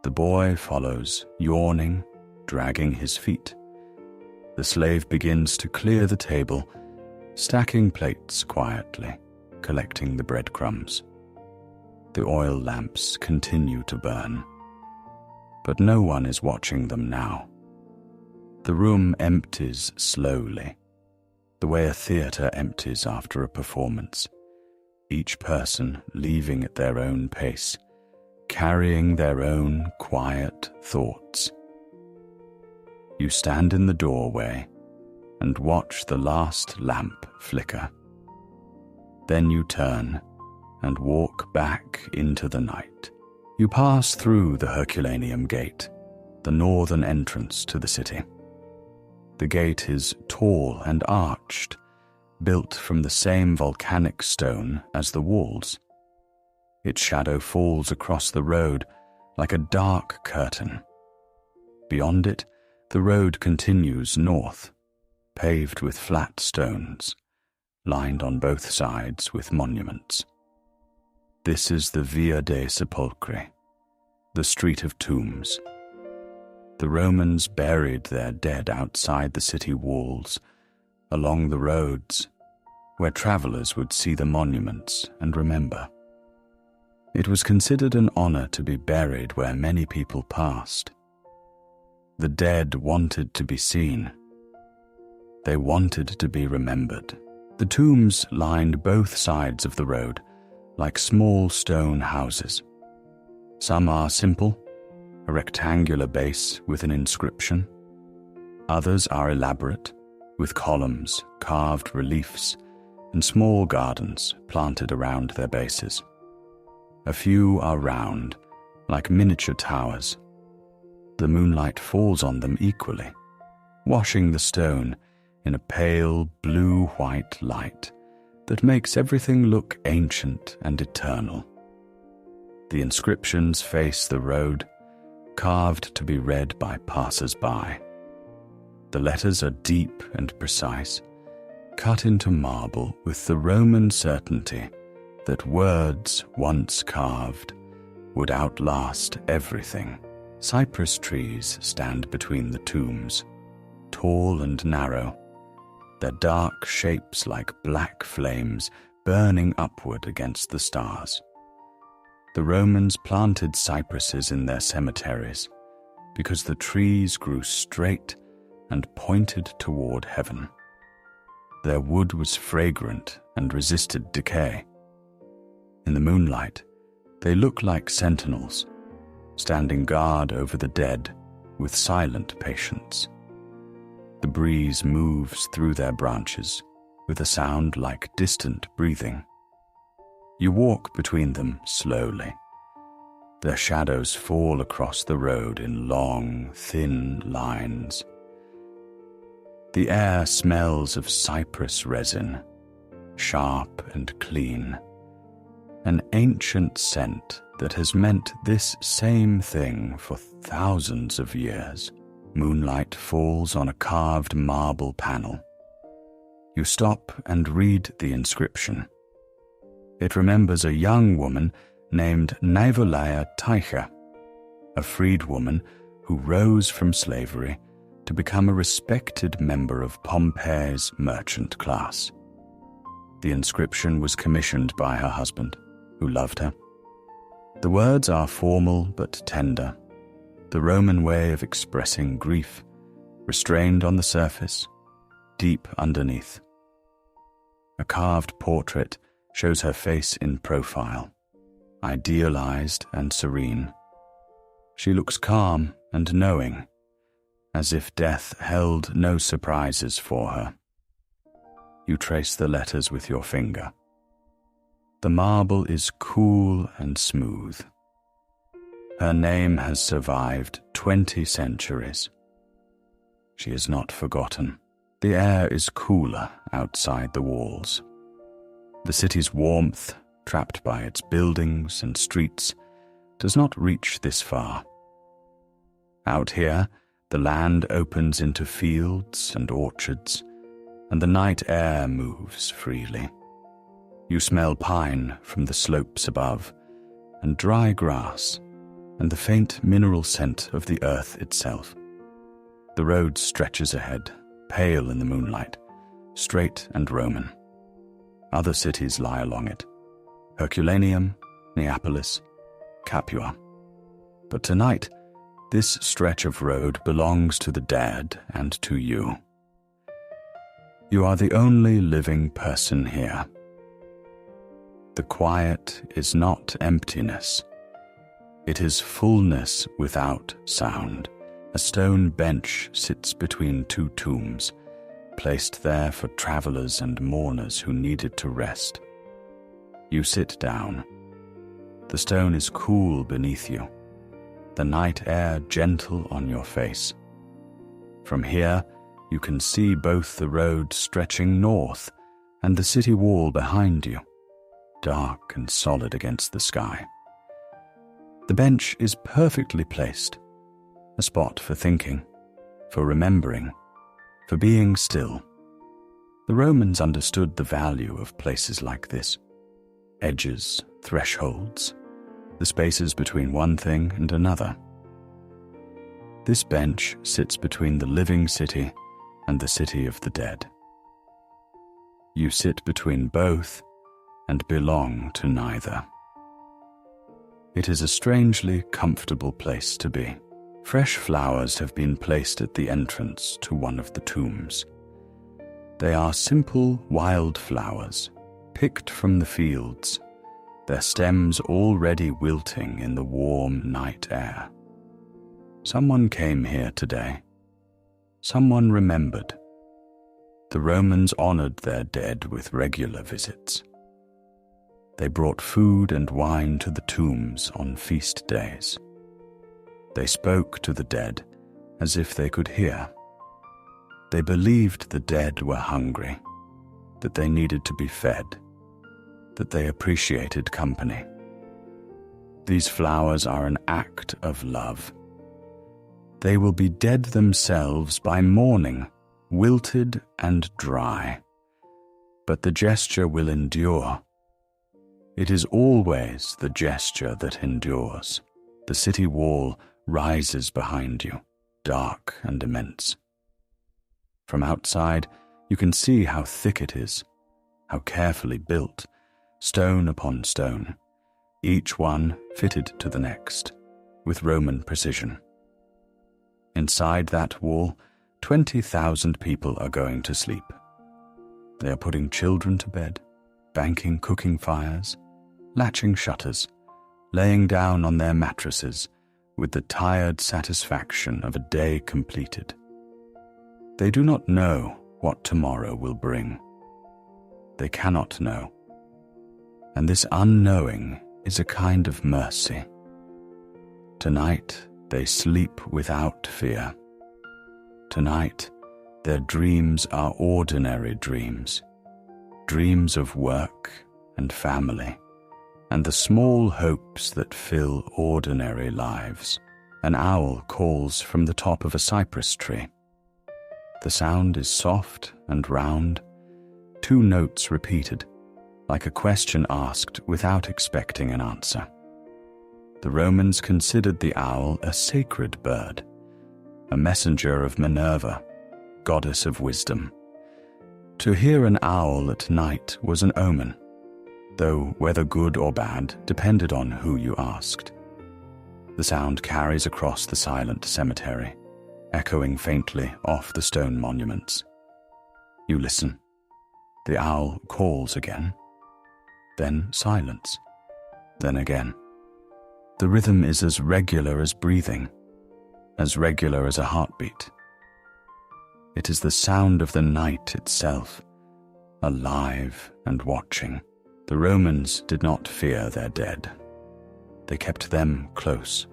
The boy follows, yawning, dragging his feet. The slave begins to clear the table, stacking plates quietly, collecting the breadcrumbs. The oil lamps continue to burn, but no one is watching them now. The room empties slowly, the way a theatre empties after a performance, each person leaving at their own pace, carrying their own quiet thoughts. You stand in the doorway and watch the last lamp flicker. Then you turn and walk back into the night. You pass through the Herculaneum Gate, the northern entrance to the city. The gate is tall and arched, built from the same volcanic stone as the walls. Its shadow falls across the road like a dark curtain. Beyond it, the road continues north, paved with flat stones, lined on both sides with monuments. This is the Via dei Sepolcri, the Street of Tombs. The Romans buried their dead outside the city walls, along the roads, where travelers would see the monuments and remember. It was considered an honor to be buried where many people passed. The dead wanted to be seen. They wanted to be remembered. The tombs lined both sides of the road, like small stone houses. Some are simple, a rectangular base with an inscription. Others are elaborate, with columns, carved reliefs, and small gardens planted around their bases. A few are round, like miniature towers. The moonlight falls on them equally, washing the stone in a pale blue-white light that makes everything look ancient and eternal. The inscriptions face the road, carved to be read by passers-by. The letters are deep and precise, cut into marble with the Roman certainty that words once carved would outlast everything. Cypress trees stand between the tombs, tall and narrow, their dark shapes like black flames burning upward against the stars. The Romans planted cypresses in their cemeteries because the trees grew straight and pointed toward heaven. Their wood was fragrant and resisted decay. In the moonlight, they look like sentinels, standing guard over the dead with silent patience. The breeze moves through their branches with a sound like distant breathing. You walk between them slowly. Their shadows fall across the road in long, thin lines. The air smells of cypress resin, sharp and clean, an ancient scent that has meant this same thing for thousands of years. Moonlight falls on a carved marble panel. You stop and read the inscription. It remembers a young woman named Naivolaia Taicha, a freedwoman who rose from slavery to become a respected member of Pompeii's merchant class. The inscription was commissioned by her husband, who loved her. The words are formal but tender, the Roman way of expressing grief, restrained on the surface, deep underneath. A carved portrait shows her face in profile, idealized and serene. She looks calm and knowing, as if death held no surprises for her. You trace the letters with your finger. The marble is cool and smooth. Her name has survived 20 centuries. She is not forgotten. The air is cooler outside the walls. The city's warmth, trapped by its buildings and streets, does not reach this far. Out here, the land opens into fields and orchards, and the night air moves freely. You smell pine from the slopes above, and dry grass, and the faint mineral scent of the earth itself. The road stretches ahead, pale in the moonlight, straight and Roman. Other cities lie along it: Herculaneum, Neapolis, Capua. But tonight, this stretch of road belongs to the dead and to you. You are the only living person here. The quiet is not emptiness. It is fullness without sound. A stone bench sits between two tombs, placed there for travelers and mourners who needed to rest. You sit down. The stone is cool beneath you, the night air gentle on your face. From here, you can see both the road stretching north and the city wall behind you. dark and solid against the sky. The bench is perfectly placed, a spot for thinking, for remembering, for being still. The Romans understood the value of places like this. Edges, thresholds, the spaces between one thing and another. This bench sits between the living city and the city of the dead. You sit between both and belong to neither. It is a strangely comfortable place to be. Fresh flowers have been placed at the entrance to one of the tombs. They are simple wild flowers, picked from the fields, their stems already wilting in the warm night air. Someone came here today. Someone remembered. The Romans honored their dead with regular visits. They brought food and wine to the tombs on feast days. They spoke to the dead as if they could hear. They believed the dead were hungry, that they needed to be fed, that they appreciated company. These flowers are an act of love. They will be dead themselves by morning, wilted and dry, but the gesture will endure. It is always the gesture that endures. The city wall rises behind you, dark and immense. From outside, you can see how thick it is, how carefully built, stone upon stone, each one fitted to the next, with Roman precision. Inside that wall, 20,000 people are going to sleep. They are putting children to bed, banking cooking fires, latching shutters, laying down on their mattresses with the tired satisfaction of a day completed. They do not know what tomorrow will bring. They cannot know. And this unknowing is a kind of mercy. Tonight they sleep without fear. Tonight their dreams are ordinary dreams, dreams of work and family, and the small hopes that fill ordinary lives. An owl calls from the top of a cypress tree. The sound is soft and round, 2 notes repeated, like a question asked without expecting an answer. The Romans considered the owl a sacred bird, a messenger of Minerva, goddess of wisdom. To hear an owl at night was an omen, though whether good or bad depended on who you asked. The sound carries across the silent cemetery, echoing faintly off the stone monuments. You listen. The owl calls again, then silence, then again. The rhythm is as regular as breathing, as regular as a heartbeat. It is the sound of the night itself, alive and watching. The Romans did not fear their dead. They kept them close,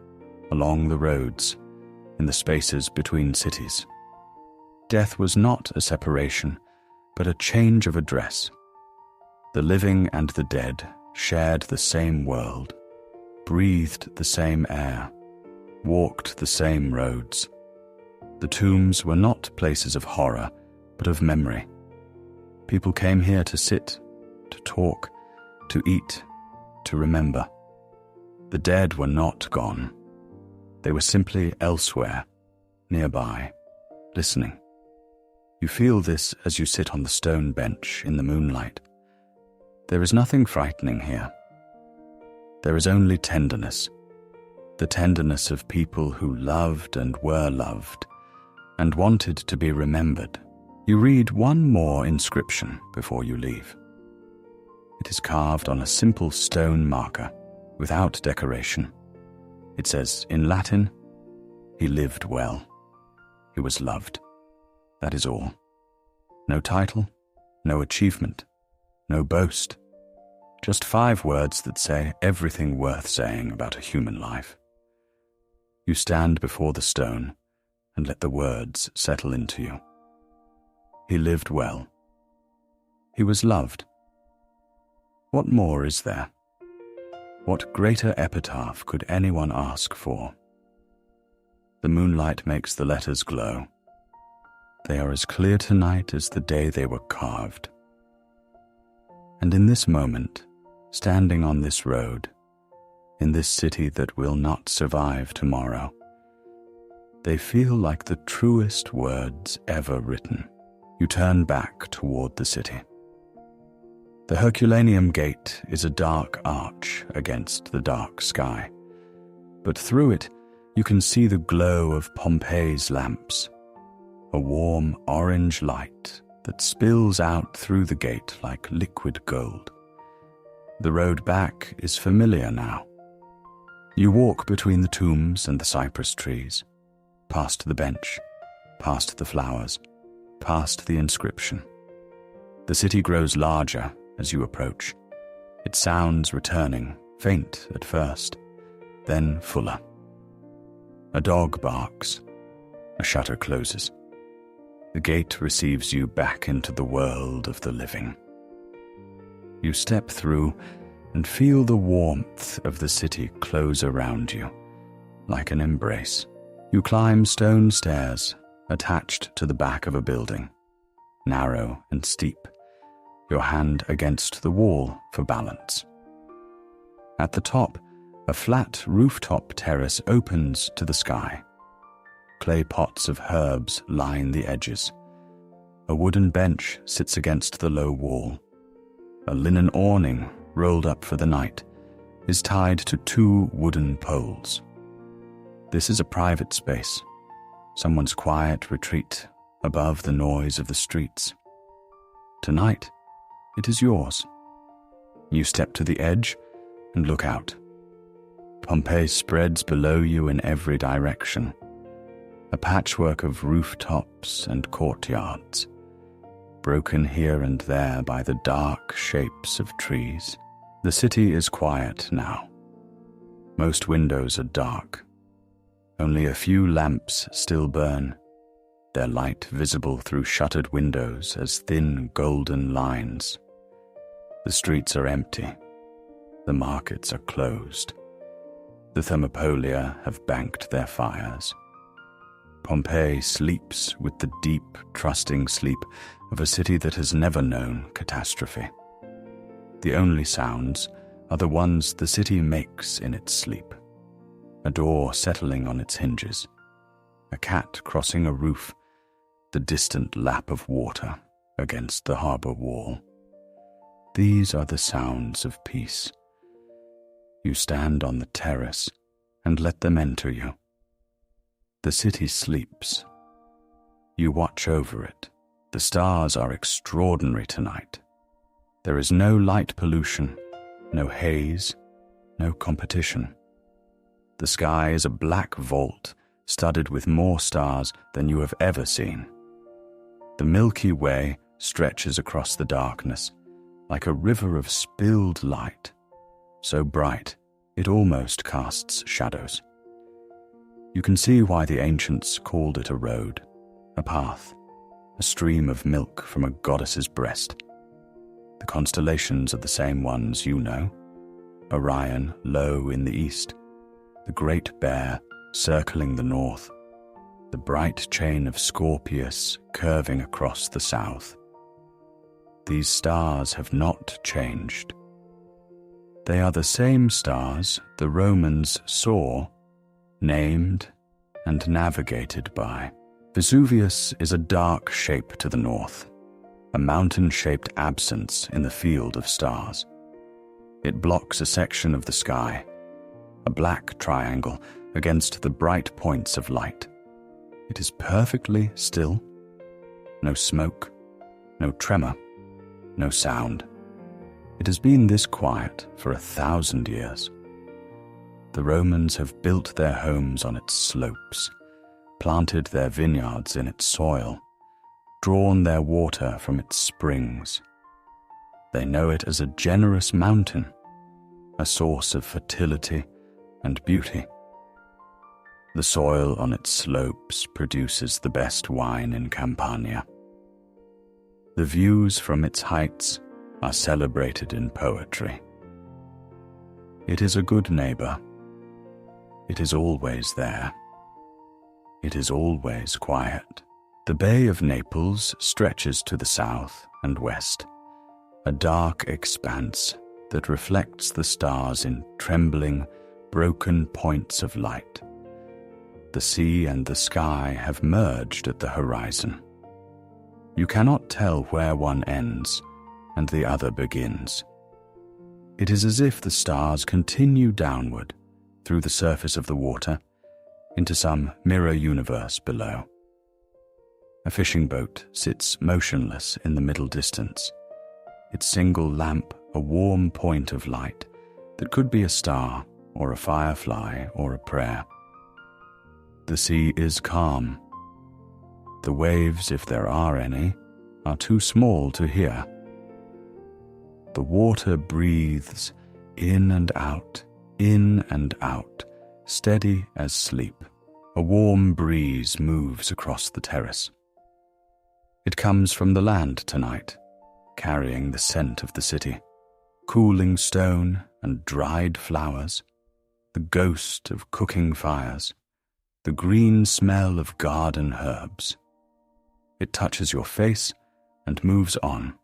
along the roads, in the spaces between cities. Death was not a separation, but a change of address. The living and the dead shared the same world, breathed the same air, walked the same roads. The tombs were not places of horror, but of memory. People came here to sit, to talk, to eat, to remember. The dead were not gone. They were simply elsewhere, nearby, listening. You feel this as you sit on the stone bench in the moonlight. There is nothing frightening here. There is only tenderness, the tenderness of people who loved and were loved, and wanted to be remembered. You read one more inscription before you leave. It is carved on a simple stone marker, without decoration. It says, in Latin, "He lived well. He was loved." That is all. No title, no achievement, no boast. Just 5 words that say everything worth saying about a human life. You stand before the stone and let the words settle into you. He lived well. He was loved. What more is there? What greater epitaph could anyone ask for? The moonlight makes the letters glow. They are as clear tonight as the day they were carved. And in this moment, standing on this road, in this city that will not survive tomorrow, they feel like the truest words ever written. You turn back toward the city. The Herculaneum Gate is a dark arch against the dark sky, but through it you can see the glow of Pompeii's lamps, a warm orange light that spills out through the gate like liquid gold. The road back is familiar now. You walk between the tombs and the cypress trees, past the bench, past the flowers, past the inscription. The city grows larger as you approach, its sounds returning, faint at first, then fuller. A dog barks, a shutter closes. The gate receives you back into the world of the living. You step through and feel the warmth of the city close around you, like an embrace. You climb stone stairs attached to the back of a building, narrow and steep, your hand against the wall for balance. At the top, a flat rooftop terrace opens to the sky. Clay pots of herbs line the edges. A wooden bench sits against the low wall. A linen awning, rolled up for the night, is tied to 2 wooden poles. This is a private space, someone's quiet retreat above the noise of the streets. Tonight, it is yours. You step to the edge and look out. Pompeii spreads below you in every direction, a patchwork of rooftops and courtyards, broken here and there by the dark shapes of trees. The city is quiet now. Most windows are dark. Only a few lamps still burn, their light visible through shuttered windows as thin golden lines. The streets are empty. The markets are closed. The Thermopolia have banked their fires. Pompeii sleeps with the deep, trusting sleep of a city that has never known catastrophe. The only sounds are the ones the city makes in its sleep. A door settling on its hinges, a cat crossing a roof, the distant lap of water against the harbour wall. These are the sounds of peace. You stand on the terrace and let them enter you. The city sleeps. You watch over it. The stars are extraordinary tonight. There is no light pollution, no haze, no competition. The sky is a black vault studded with more stars than you have ever seen. The Milky Way stretches across the darkness like a river of spilled light, so bright it almost casts shadows. You can see why the ancients called it a road, a path, a stream of milk from a goddess's breast. The constellations are the same ones you know. Orion low in the east, the Great Bear circling the north, the bright chain of Scorpius curving across the south. These stars have not changed. They are the same stars the Romans saw, named, and navigated by. Vesuvius is a dark shape to the north, a mountain-shaped absence in the field of stars. It blocks a section of the sky, a black triangle against the bright points of light. It is perfectly still. No smoke, no tremor, no sound. It has been this quiet for 1,000 years. The Romans have built their homes on its slopes, planted their vineyards in its soil, drawn their water from its springs. They know it as a generous mountain, a source of fertility and beauty. The soil on its slopes produces the best wine in Campania. The views from its heights are celebrated in poetry. It is a good neighbor. It is always there. It is always quiet. The Bay of Naples stretches to the south and west, a dark expanse that reflects the stars in trembling, broken points of light. The sea and the sky have merged at the horizon. You cannot tell where one ends and the other begins. It is as if the stars continue downward through the surface of the water into some mirror universe below. A fishing boat sits motionless in the middle distance, its single lamp a warm point of light that could be a star or a firefly or a prayer. The sea is calm. The waves, if there are any, are too small to hear. The water breathes in and out, steady as sleep. A warm breeze moves across the terrace. It comes from the land tonight, carrying the scent of the city, cooling stone and dried flowers, the ghost of cooking fires, the green smell of garden herbs. It touches your face and moves on.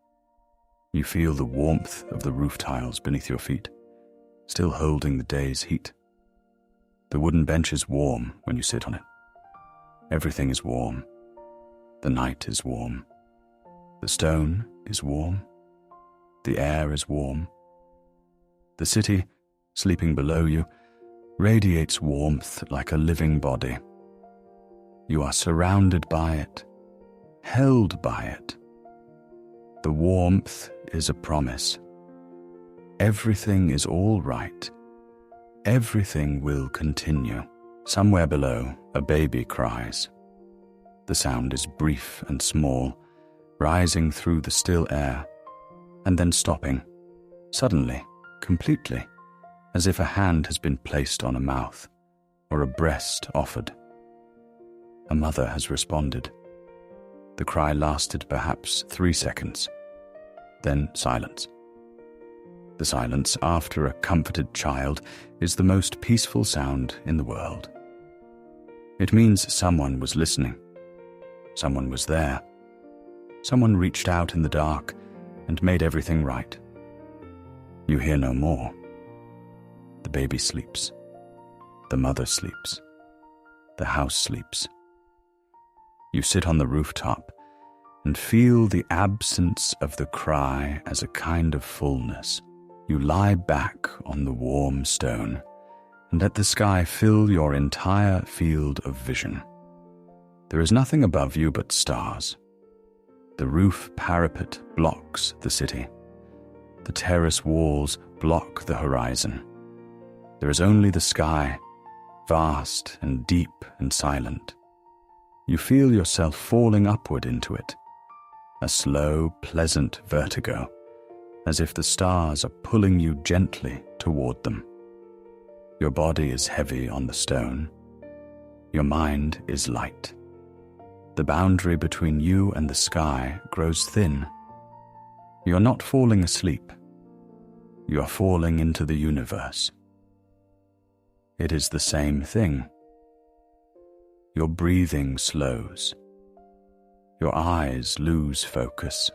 You feel the warmth of the roof tiles beneath your feet, still holding the day's heat. The wooden bench is warm when you sit on it. Everything is warm. The night is warm. The stone is warm. The air is warm. The city, sleeping below you, radiates warmth like a living body. You are surrounded by it, held by it. The warmth is a promise. Everything is all right. Everything will continue. Somewhere below, a baby cries. The sound is brief and small, rising through the still air, and then stopping, suddenly, completely, as if a hand has been placed on a mouth, or a breast offered. A mother has responded. The cry lasted perhaps 3 seconds, then silence. The silence after a comforted child is the most peaceful sound in the world. It means someone was listening. Someone was there. Someone reached out in the dark and made everything right. You hear no more. The baby sleeps. The mother sleeps. The house sleeps. You sit on the rooftop and feel the absence of the cry as a kind of fullness. You lie back on the warm stone and let the sky fill your entire field of vision. There is nothing above you but stars. The roof parapet blocks the city. The terrace walls block the horizon. There is only the sky, vast and deep and silent. You feel yourself falling upward into it, a slow, pleasant vertigo, as if the stars are pulling you gently toward them. Your body is heavy on the stone. Your mind is light. The boundary between you and the sky grows thin. You are not falling asleep. You are falling into the universe. It is the same thing. Your breathing slows. Your eyes lose focus.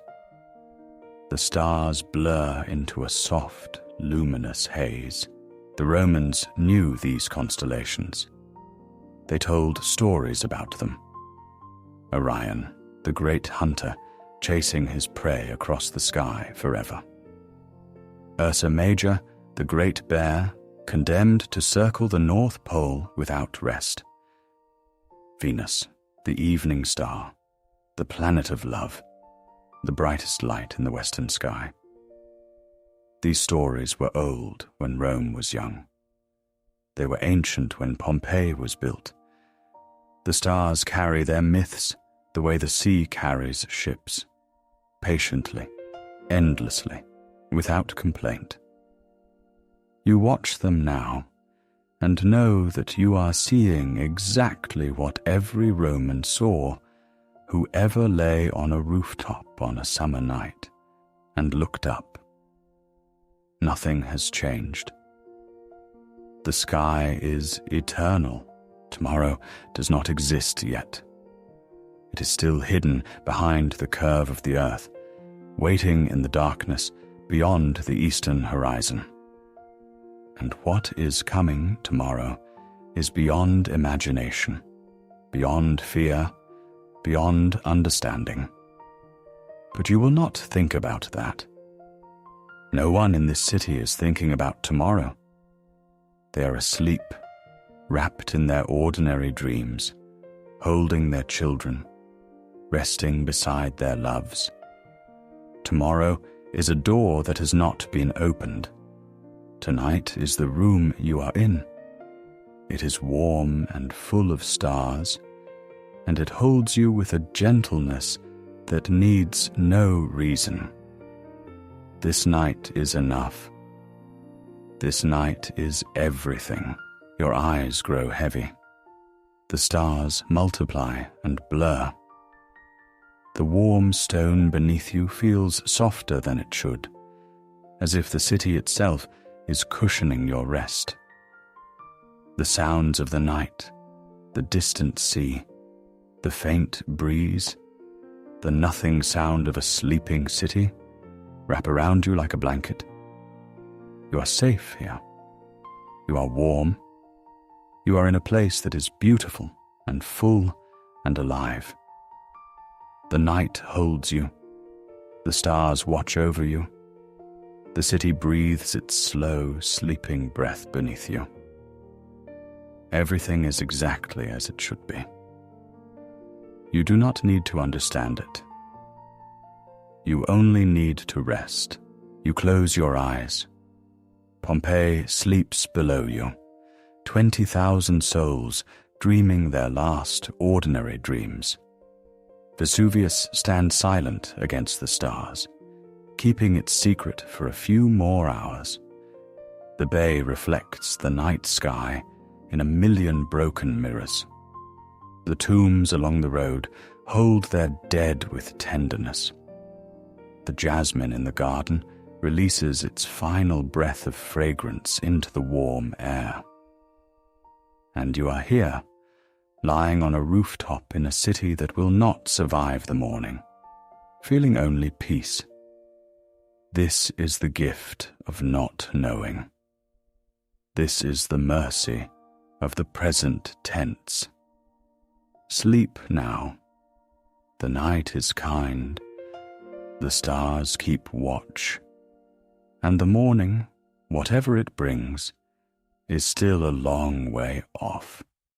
The stars blur into a soft, luminous haze. The Romans knew these constellations. They told stories about them. Orion, the great hunter, chasing his prey across the sky forever. Ursa Major, the great bear, condemned to circle the North Pole without rest. Venus, the evening star, the planet of love, the brightest light in the western sky. These stories were old when Rome was young. They were ancient when Pompeii was built. The stars carry their myths the way the sea carries ships, patiently, endlessly, without complaint. You watch them now and know that you are seeing exactly what every Roman saw who ever lay on a rooftop on a summer night and looked up. Nothing has changed. The sky is eternal. Tomorrow does not exist yet. It is still hidden behind the curve of the earth, waiting in the darkness beyond the eastern horizon. And what is coming tomorrow is beyond imagination, beyond fear, beyond understanding. But you will not think about that. No one in this city is thinking about tomorrow. They are asleep, wrapped in their ordinary dreams, holding their children, resting beside their loves. Tomorrow is a door that has not been opened. Tonight is the room you are in. It is warm and full of stars, and it holds you with a gentleness that needs no reason. This night is enough. This night is everything. Your eyes grow heavy. The stars multiply and blur. The warm stone beneath you feels softer than it should, as if the city itself is cushioning your rest. The sounds of the night, the distant sea, the faint breeze, the nothing sound of a sleeping city wrap around you like a blanket. You are safe here. You are warm. You are in a place that is beautiful and full and alive. The night holds you. The stars watch over you. The city breathes its slow, sleeping breath beneath you. Everything is exactly as it should be. You do not need to understand it. You only need to rest. You close your eyes. Pompeii sleeps below you, 20,000 souls dreaming their last ordinary dreams. Vesuvius stands silent against the stars, keeping its secret for a few more hours. The bay reflects the night sky in a million broken mirrors. The tombs along the road hold their dead with tenderness. The jasmine in the garden releases its final breath of fragrance into the warm air. And you are here, lying on a rooftop in a city that will not survive the morning, feeling only peace. This is the gift of not knowing. This is the mercy of the present tense. Sleep now. The night is kind. The stars keep watch. And the morning, whatever it brings, is still a long way off.